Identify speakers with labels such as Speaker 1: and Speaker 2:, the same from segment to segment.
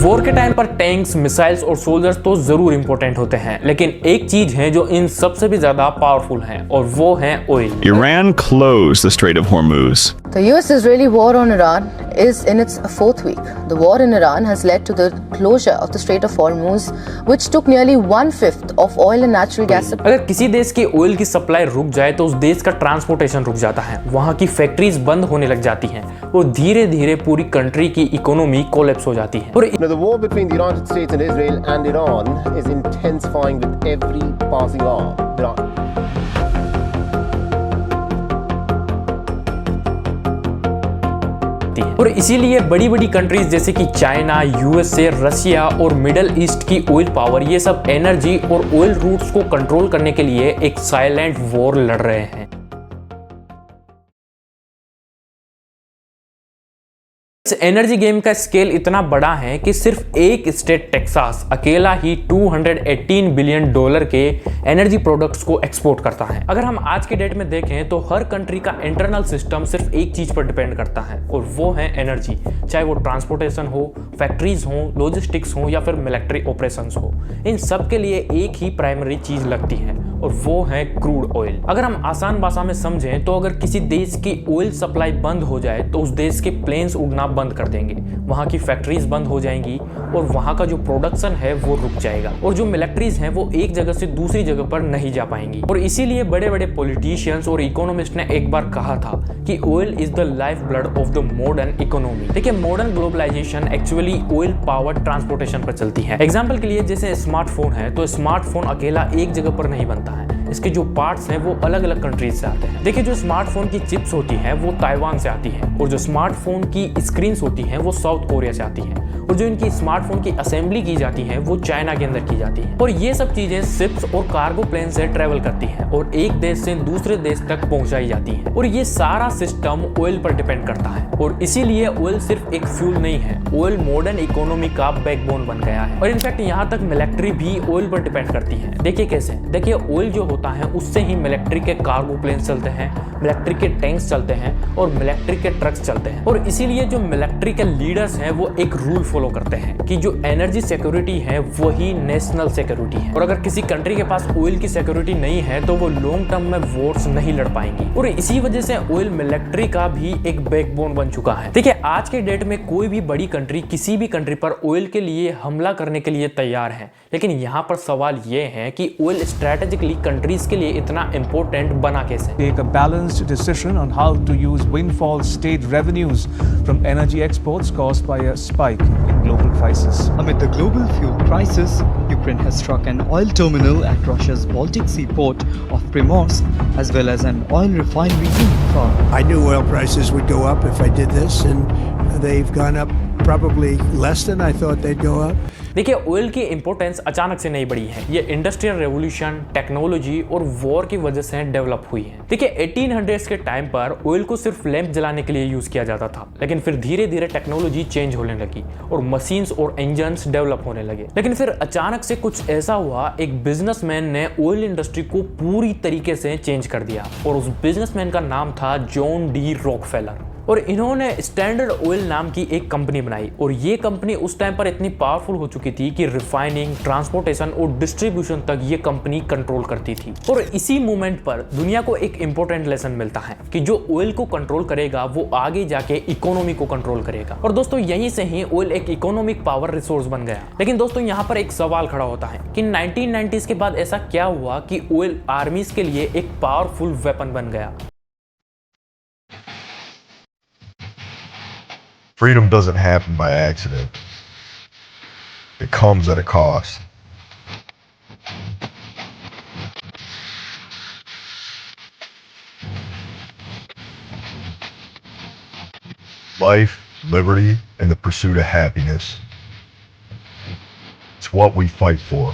Speaker 1: War के time पर tanks, missiles और सोल्जर्स तो जरूर इंपॉर्टेंट होते हैं, लेकिन एक चीज है जो इन सबसे भी ज्यादा पावरफुल है और वो है oil.
Speaker 2: Iran closed the Strait of Hormuz.
Speaker 3: The US-Israeli war on Iran is in its fourth week. The war in Iran has led to the closure of the Strait of Hormuz, which took nearly 1/5 of oil and natural gas.
Speaker 1: अगर किसी देश की oil की supply रुक जाए तो उस देश का ट्रांसपोर्टेशन रुक जाता है, वहाँ की फैक्ट्रीज बंद होने लग जाती हैं और धीरे धीरे पूरी कंट्री की इकोनॉमी कोलैप्स हो जाती है। और
Speaker 4: the war between the United States and Israel and Iran is intensifying with every passing hour.
Speaker 1: और इसीलिए बड़ी बड़ी कंट्रीज जैसे कि चाइना, यूएसए, रशिया और मिडल ईस्ट की ऑयल पावर, ये सब एनर्जी और ऑयल रूट्स को कंट्रोल करने के लिए एक साइलेंट वॉर लड़ रहे हैं। इस एनर्जी गेम का स्केल इतना बड़ा है कि सिर्फ एक स्टेट टेक्सास अकेला ही $218 बिलियन के एनर्जी प्रोडक्ट्स को एक्सपोर्ट करता है। अगर हम आज के डेट में देखें तो हर कंट्री का इंटरनल सिस्टम सिर्फ एक चीज पर डिपेंड करता है और वो है एनर्जी, चाहे वो ट्रांसपोर्टेशन हो, फैक्ट्रीज हो, लॉजिस्टिक्स हो या फिर मिलिट्री ऑपरेशंस हो। इन सब के लिए एक ही प्राइमरी चीज लगती है और वो है क्रूड ऑयल। अगर हम आसान भाषा में समझें तो अगर किसी देश की ऑयल सप्लाई बंद हो जाए तो उस देश के प्लेन्स उड़ना बंद कर देंगे, वहाँ की फैक्ट्रीज बंद हो जाएंगी और वहाँ का जो प्रोडक्शन है वो रुक जाएगा और जो मिलिट्रीज हैं वो एक जगह से दूसरी जगह पर नहीं जा पाएंगी। और इसीलिए बड़े बड़े पॉलिटिशियंस और इकोनॉमिस्ट ने एक बार कहा था कि oil is the life blood of the modern economy. देखिए, modern globalisation actually oil power transportation पर चलती है। एग्जाम्पल के लिए जैसे स्मार्टफोन है तो स्मार्टफोन अकेला एक जगह पर नहीं बनता है, इसके जो पार्ट्स हैं वो अलग अलग कंट्रीज से आते हैं। देखिए, जो स्मार्टफोन की चिप्स होती हैं वो ताइवान से आती हैं और जो स्मार्टफोन की स्क्रीन्स होती हैं वो साउथ कोरिया से आती हैं और जो इनकी स्मार्टफोन की असेंबली की जाती है वो चाइना के अंदर की जाती है। और ये सब चीजें शिप्स और कार्गो प्लेन से ट्रेवल करती हैं और एक देश से दूसरे देश तक पहुंचाई जाती हैं और ये सारा सिस्टम ऑयल पर डिपेंड करता है। और इसीलिए ऑयल सिर्फ एक फ्यूल नहीं है, ऑयल मॉडर्न इकोनॉमी का बैकबोन बन गया है। और इनफैक्ट यहाँ तक मिलिट्री भी ऑयल पर डिपेंड करती है। देखिए कैसे, देखिए ऑयल जो होता है उससे ही मिलिट्री के कार्गो प्लेन चलते हैं, मिलिट्री के टैंक्स चलते हैं और मिलिट्री के ट्रक्स चलते हैं। और इसीलिए जो मिलिट्री के लीडर्स हैं वो एक रूल फॉलो करते हैं कि जो एनर्जी सिक्योरिटी है वही नेशनल सिक्योरिटी है और अगर किसी कंट्री के पास ऑयल की सिक्योरिटी नहीं है तो वो लॉन्ग टर्म में वॉर्स नहीं लड़ पाएंगी। और इसी वजह से ऑयल मिलिट्री का भी एक बैकबोन बन चुका है। देखिए, आज के डेट में कोई भी बड़ी कंट्री किसी भी कंट्री पर ऑयल के लिए हमला करने के लिए तैयार है, लेकिन यहाँ पर सवाल ये है कि ऑयल स्ट्रेटेजिकली कंट्रीज के लिए इतना इंपॉर्टेंट बना कैसे।
Speaker 5: Take a balanced decision on how to use windfall state revenues from energy exports caused by a spike in global prices.
Speaker 6: Amid the global fuel crisis, Ukraine has struck an oil terminal at Russia's Baltic Sea port of Primorsk, as well as an oil refinery in France.
Speaker 7: I knew oil prices would go up if I did this, and they've gone up probably less than I thought they'd go up.
Speaker 1: देखिए, oil की importance अचानक से नहीं बढ़ी है, ये industrial revolution, technology और war की वजह से डेवलप हुई है। देखिए, 1800s के टाइम पर ऑयल को सिर्फ लैंप जलाने के लिए यूज किया जाता था, लेकिन फिर धीरे धीरे टेक्नोलॉजी चेंज होने लगी और मशीन्स और इंजन्स डेवलप होने लगे। लेकिन फिर अचानक से कुछ ऐसा हुआ, एक बिजनेसमैन ने ऑयल इंडस्ट्री को पूरी तरीके से चेंज कर दिया और उस बिजनेसमैन का नाम था जॉन डी रॉकफेलर। और इन्होंने स्टैंडर्ड ऑयल नाम की एक कंपनी बनाई और ये कंपनी उस टाइम पर इतनी पावरफुल हो चुकी थी कि रिफाइनिंग, ट्रांसपोर्टेशन और डिस्ट्रीब्यूशन तक ये कंपनी कंट्रोल करती थी। और इसी मोमेंट पर दुनिया को एक इंपॉर्टेंट लेसन मिलता है कि जो ऑयल को कंट्रोल करेगा वो आगे जाके इकोनॉमी को कंट्रोल करेगा। और दोस्तों, यहीं से ही ऑयल एक इकोनॉमिक पावर रिसोर्स बन गया। लेकिन दोस्तों, यहाँ पर एक सवाल खड़ा होता है कि 1990s के बाद ऐसा क्या हुआ कि ऑयल आर्मीज के लिए एक पावरफुल वेपन बन गया।
Speaker 8: Freedom doesn't happen by accident. It comes at a cost. Life, liberty, and the pursuit of happiness. It's what we fight for.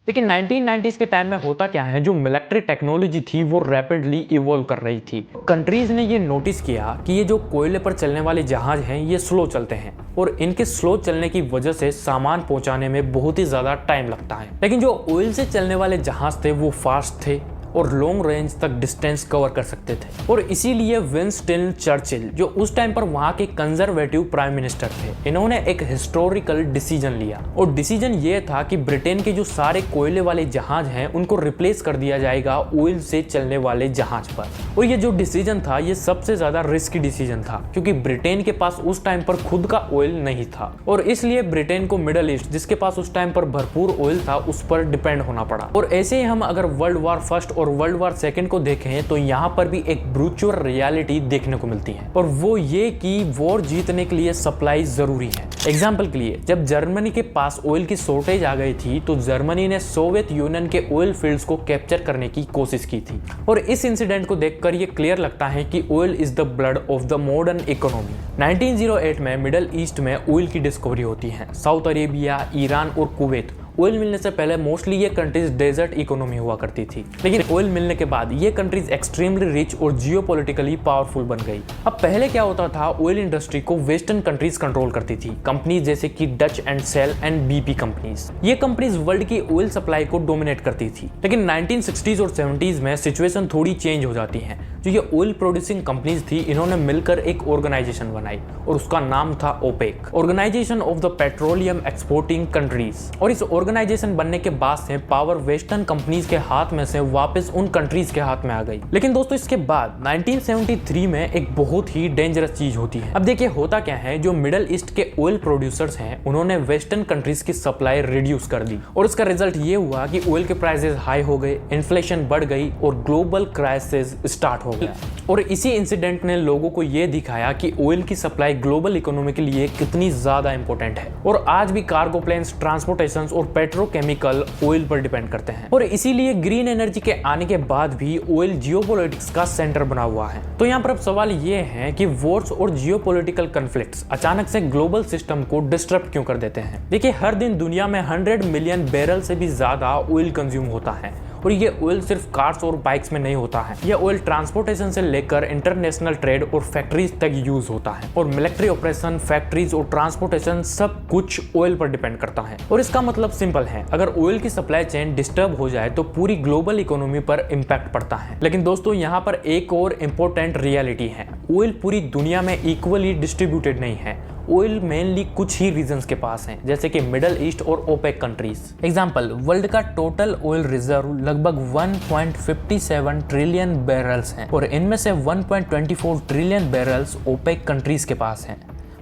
Speaker 1: लेकिन 1990s के टाइम में होता क्या है, जो मिलिट्री टेक्नोलॉजी थी वो रैपिडली इवॉल्व कर रही थी। कंट्रीज ने ये नोटिस किया कि ये जो कोयले पर चलने वाले जहाज हैं ये स्लो चलते हैं और इनके स्लो चलने की वजह से सामान पहुंचाने में बहुत ही ज़्यादा टाइम लगता है। लेकिन जो ऑयल से चलने वाले जहाज थे वो फास्ट थे और लॉन्ग रेंज तक डिस्टेंस कवर कर सकते थे। और इसीलिए विंस्टन चर्चिल, जो उस टाइम पर वहां के कंजर्वेटिव प्राइम मिनिस्टर थे, इन्होंने एक हिस्टोरिकल डिसीजन लिया। और डिसीजन ये था कि ब्रिटेन के जो सारे कोयले वाले जहाज हैं उनको रिप्लेस कर दिया जाएगा ऑयल से चलने वाले जहाज पर। और ये जो डिसीजन था ये सबसे ज्यादा रिस्की डिसीजन था, क्योंकि ब्रिटेन के पास उस टाइम पर खुद का ऑयल नहीं था और इसलिए ब्रिटेन को मिडल ईस्ट, जिसके पास उस टाइम पर भरपूर ऑयल था, उस पर डिपेंड होना पड़ा। और ऐसे ही हम अगर वर्ल्ड वॉर फर्स्ट और वर्ल्ड वॉर सेकंड को देखें तो यहाँ पर भी एक ब्रूचुअल रियलिटी देखने को मिलती है, और वो ये कि वॉर जीतने के लिए सप्लाई जरूरी है। एग्जाम्पल के लिए, जब जर्मनी के पास ऑयल की शॉर्टेज आ गई थी तो जर्मनी ने सोवियत यूनियन के ऑयल फील्ड्स को कैप्चर करने की कोशिश की थी। और इस इंसिडेंट को देखकर ये क्लियर लगता है कि oil is the blood of the modern economy. 1908 में मिडल ईस्ट में ऑयल की डिस्कवरी होती है। साउथ अरेबिया, ईरान और कुवैत, ऑयल मिलने से पहले मोस्टली ये कंट्रीज डेजर्ट इकोनॉमी हुआ करती थी, लेकिन ऑयल मिलने के बाद ये कंट्रीज एक्सट्रीमली रिच और जियोपॉलिटिकली पावरफुल बन गई। अब पहले क्या होता था, ऑयल इंडस्ट्री को वेस्टर्न कंट्रीज कंट्रोल करती थी, कंपनीज जैसे कि Dutch and Shell and BP companies. ये कंपनीज वर्ल्ड की ऑयल सप्लाई को डोमिनेट करती थी। लेकिन 1960s और 70s में सिचुएशन थोड़ी चेंज हो जाती है। जो ये ऑयल प्रोड्यूसिंग कंपनीज थी, इन्होंने मिलकर एक ऑर्गेनाइजेशन बनाई और उसका नाम था OPEC, organisation of the petroleum exporting countries. और इस ऑर्गेनाइजेशन बनने के बाद से पावर वेस्टर्न कंपनीज के हाथ में से वापस उन कंट्रीज के हाथ में आ गई। लेकिन दोस्तों इसके बाद 1973 में एक बहुत ही डेंजरस चीज होती है। अब देखिए होता क्या है, जो मिडल ईस्ट के ऑयल प्रोड्यूसर्स हैं उन्होंने वेस्टर्न कंट्रीज की सप्लाई रिड्यूस कर दी और इसका रिजल्ट ये हुआ कि ऑयल के प्राइसेस हाई हो गए, इन्फ्लेशन बढ़ गई और ग्लोबल क्राइसिस स्टार्ट हो गया। और इसी इंसिडेंट ने लोगों को ये दिखाया कि ऑयल की सप्लाई ग्लोबल इकोनॉमी के लिए कितनी ज्यादा इंपॉर्टेंट है। और आज भी कार्गो प्लेन्स, ट्रांसपोर्टेशन और पेट्रोकेमिकल ऑयल पर डिपेंड करते हैं। और इसीलिए ग्रीन एनर्जी के आने के बाद भी ऑयल जियोपॉलिटिक्स का सेंटर बना हुआ है। तो यहाँ पर अब सवाल ये है कि वॉर्स और जियोपॉलिटिकल कॉन्फ्लिक्ट्स अचानक से ग्लोबल सिस्टम को डिस्टर्ब क्यों कर देते हैं। देखिए हर दिन दुनिया में 100 मिलियन बैरल से भी ज्यादा ऑयल कंज्यूम होता है और ये ऑयल सिर्फ कार्स और बाइक्स में नहीं होता है। ये ऑयल ट्रांसपोर्टेशन से लेकर इंटरनेशनल ट्रेड और फैक्ट्रीज तक यूज होता है और मिलिट्री ऑपरेशन, फैक्ट्रीज और ट्रांसपोर्टेशन सब कुछ ऑयल पर डिपेंड करता है। और इसका मतलब सिंपल है, अगर ऑयल की सप्लाई चेन डिस्टर्ब हो जाए तो पूरी ग्लोबल इकोनॉमी पर इम्पैक्ट पड़ता है। लेकिन दोस्तों यहाँ पर एक और इम्पोर्टेंट रियलिटी है, ऑयल पूरी दुनिया में इक्वली डिस्ट्रीब्यूटेड नहीं है। ऑयल मेनली कुछ ही रीजन्स के पास हैं, जैसे कि मिडल ईस्ट और ओपेक कंट्रीज। एग्जांपल, वर्ल्ड का टोटल ऑयल रिजर्व लगभग 1.57 ट्रिलियन बैरल्स हैं और इनमें से 1.24 ट्रिलियन बैरल्स ओपेक कंट्रीज के पास हैं।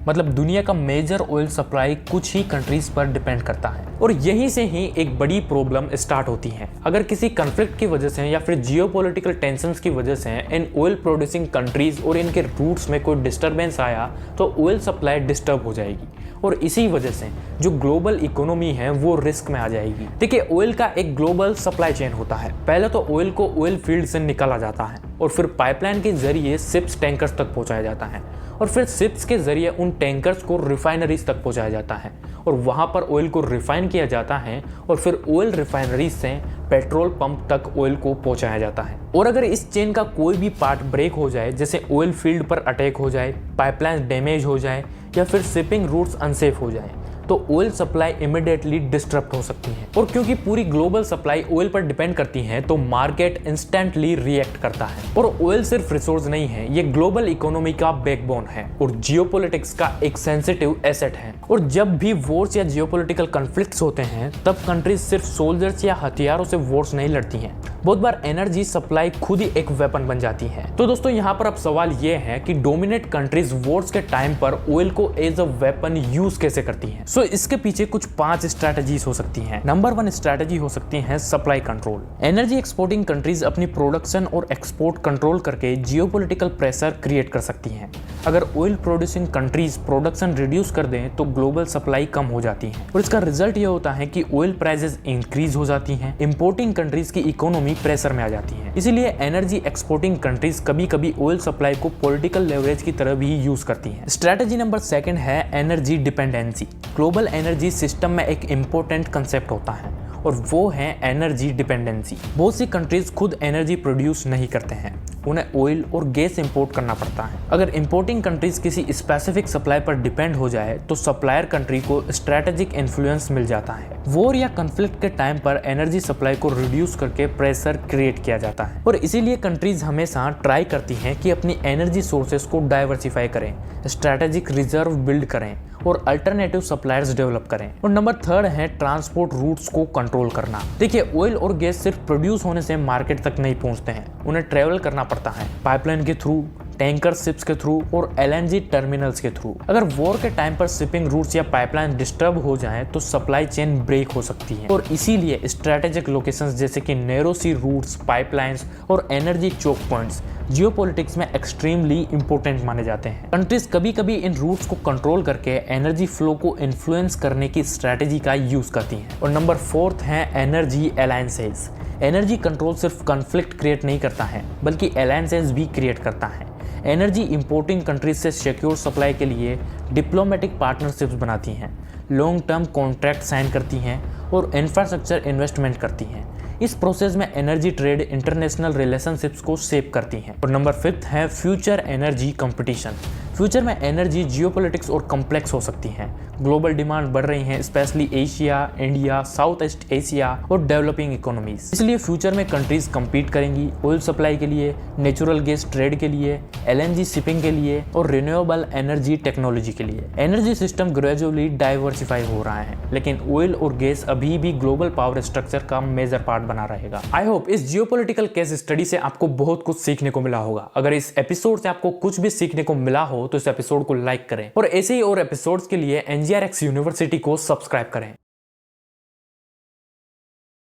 Speaker 1: मतलब दुनिया का मेजर ऑयल सप्लाई कुछ ही कंट्रीज पर डिपेंड करता है। और यहीं से ही एक बड़ी प्रॉब्लम स्टार्ट होती है। अगर किसी कॉन्फ्लिक्ट की वजह से या फिर जियोपॉलिटिकल टेंशंस की वजह से इन ऑयल प्रोड्यूसिंग कंट्रीज और इनके रूट्स में कोई डिस्टर्बेंस आया तो ऑयल सप्लाई डिस्टर्ब हो जाएगी और इसी वजह से जो ग्लोबल इकोनॉमी है वो रिस्क में आ जाएगी। देखिए ऑयल का एक ग्लोबल सप्लाई चेन होता है। पहले तो ऑयल को ऑयल फील्ड से निकाला जाता है और फिर पाइपलाइन के जरिए शिप्स, टैंकर्स तक पहुंचाया जाता है और फिर शिप्स के जरिए उन टैंकर्स को रिफाइनरीज तक पहुंचाया जाता है और वहां पर ऑयल को रिफाइन किया जाता है और फिर ऑयल रिफाइनरीज से पेट्रोल पंप तक ऑयल को पहुंचाया जाता है। और अगर इस चेन का कोई भी पार्ट ब्रेक हो जाए, जैसे ऑयल फील्ड पर अटैक हो जाए, पाइपलाइन डैमेज हो जाए या फिर शिपिंग रूट्स अनसेफ हो जाए, तो ऑयल सप्लाई इमीडिएटली डिस्टर्ब हो सकती है। और क्योंकि पूरी ग्लोबल सप्लाई ऑयल पर डिपेंड करती है तो मार्केट इंस्टेंटली रिएक्ट करता है। और ऑयल सिर्फ रिसोर्स नहीं है, ये ग्लोबल इकोनॉमी का बैकबोन है और जियोपॉलिटिक्स का एक सेंसिटिव एसेट है। और जब भी वॉर्स या जियोपॉलिटिकल कॉन्फ्लिक्ट्स होते हैं तब कंट्रीज सिर्फ सोल्जर्स या हथियारों से वॉर्स नहीं लड़ती हैं, बहुत बार एनर्जी सप्लाई खुद ही एक वेपन बन जाती है। तो दोस्तों यहाँ पर अब सवाल ये है कि डोमिनेट कंट्रीज वॉर्स के टाइम पर ऑयल को एज अ वेपन यूज कैसे करती हैं। सो इसके पीछे कुछ 5 स्ट्रैटेजीज हो सकती हैं। नंबर 1 स्ट्रैटेजी हो सकती है supply control. Energy exporting countries अपनी प्रोडक्शन और एक्सपोर्ट कंट्रोल करके जियोपॉलिटिकल प्रेशर क्रिएट कर सकती हैं। अगर oil producing countries production reduce कर दें तो ग्लोबल सप्लाई कम हो जाती है और इसका रिजल्ट ये होता है कि ऑयल प्राइसेस इंक्रीज हो जाती हैं, इंपोर्टिंग कंट्रीज की इकोनॉमी प्रेशर में आ जाती है। इसीलिए एनर्जी एक्सपोर्टिंग कंट्रीज कभी कभी ऑयल सप्लाई को पॉलिटिकल लेवरेज की तरह भी यूज करती हैं। स्ट्रैटेजी नंबर 2 है energy dependency. Global energy system में एक इंपॉर्टेंट कंसेप्ट होता है और वो है एनर्जी डिपेंडेंसी। बहुत सी कंट्रीज खुद एनर्जी प्रोड्यूस नहीं करते हैं, उन्हें ऑयल और गैस इंपोर्ट करना पड़ता है। अगर इंपोर्टिंग कंट्रीज किसी स्पेसिफिक सप्लाई पर डिपेंड हो जाए तो सप्लायर कंट्री को स्ट्रेटेजिक इन्फ्लुएंस मिल जाता है। वॉर या कॉन्फ्लिक्ट के टाइम पर एनर्जी सप्लाई को रिड्यूस करके प्रेशर क्रिएट किया जाता है और इसीलिए कंट्रीज हमेशा ट्राई करती हैं कि अपनी एनर्जी सोर्सेस को डाइवर्सिफाई करें, स्ट्रेटेजिक रिजर्व बिल्ड करें और अल्टरनेटिव सप्लायर्स डेवलप करें। और नंबर 3 है ट्रांसपोर्ट रूट्स को कंट्रोल करना। देखिए, ऑयल और गैस सिर्फ प्रोड्यूस होने से मार्केट तक नहीं पहुंचते हैं, उन्हें ट्रेवल करना पड़ता है पाइपलाइन के थ्रू, टैंकर शिप्स के थ्रू और LNG टर्मिनल्स के थ्रू। अगर वॉर के टाइम पर शिपिंग रूट्स या पाइपलाइन डिस्टर्ब हो जाएं तो सप्लाई चेन ब्रेक हो सकती है और इसीलिए स्ट्रेटेजिक लोकेशंस जैसे कि नैरो सी रूट्स, पाइपलाइंस और एनर्जी चोक पॉइंट्स जियोपॉलिटिक्स में एक्सट्रीमली इंपॉर्टेंट माने जाते हैं। कंट्रीज कभी कभी इन रूट्स को कंट्रोल करके एनर्जी फ्लो को इन्फ्लुएंस करने की स्ट्रेटेजी का यूज करती हैं। और नंबर 4 है एनर्जी अलायंसेस। एनर्जी कंट्रोल सिर्फ कॉन्फ्लिक्ट क्रिएट नहीं करता है बल्कि अलायंसेस भी क्रिएट करता है। एनर्जी इंपोर्टिंग कंट्रीज से सिक्योर सप्लाई के लिए डिप्लोमेटिक पार्टनरशिप्स बनाती हैं, लॉन्ग टर्म कॉन्ट्रैक्ट साइन करती हैं और इंफ्रास्ट्रक्चर इन्वेस्टमेंट करती हैं। इस प्रोसेस में एनर्जी ट्रेड इंटरनेशनल रिलेशनशिप्स को शेप करती हैं। और नंबर 5 है फ्यूचर एनर्जी कंपटीशन। फ्यूचर में एनर्जी जियोपॉलिटिक्स और कॉम्प्लेक्स हो सकती हैं। ग्लोबल डिमांड बढ़ रही है, specially Asia, India, south east Asia और डेवलपिंग इकोनॉमीज। इसलिए फ्यूचर में कंट्रीज compete करेंगी ऑयल सप्लाई के लिए, नेचुरल गैस ट्रेड के लिए, LNG शिपिंग के लिए और रिन्यूएबल एनर्जी टेक्नोलॉजी के लिए। एनर्जी सिस्टम ग्रेजुअली डाइवर्सिफाई हो रहा है, लेकिन ऑयल और गैस अभी भी ग्लोबल पावर स्ट्रक्चर का मेजर पार्ट बना रहेगा। आई होप इस जियोपॉलिटिकल केस स्टडी से आपको बहुत कुछ सीखने को मिला होगा। अगर इस एपिसोड से आपको कुछ भी सीखने को मिला हो तो इस एपिसोड को लाइक करें और ऐसे ही और एपिसोड्स के लिए NGRX यूनिवर्सिटी को सब्सक्राइब करें।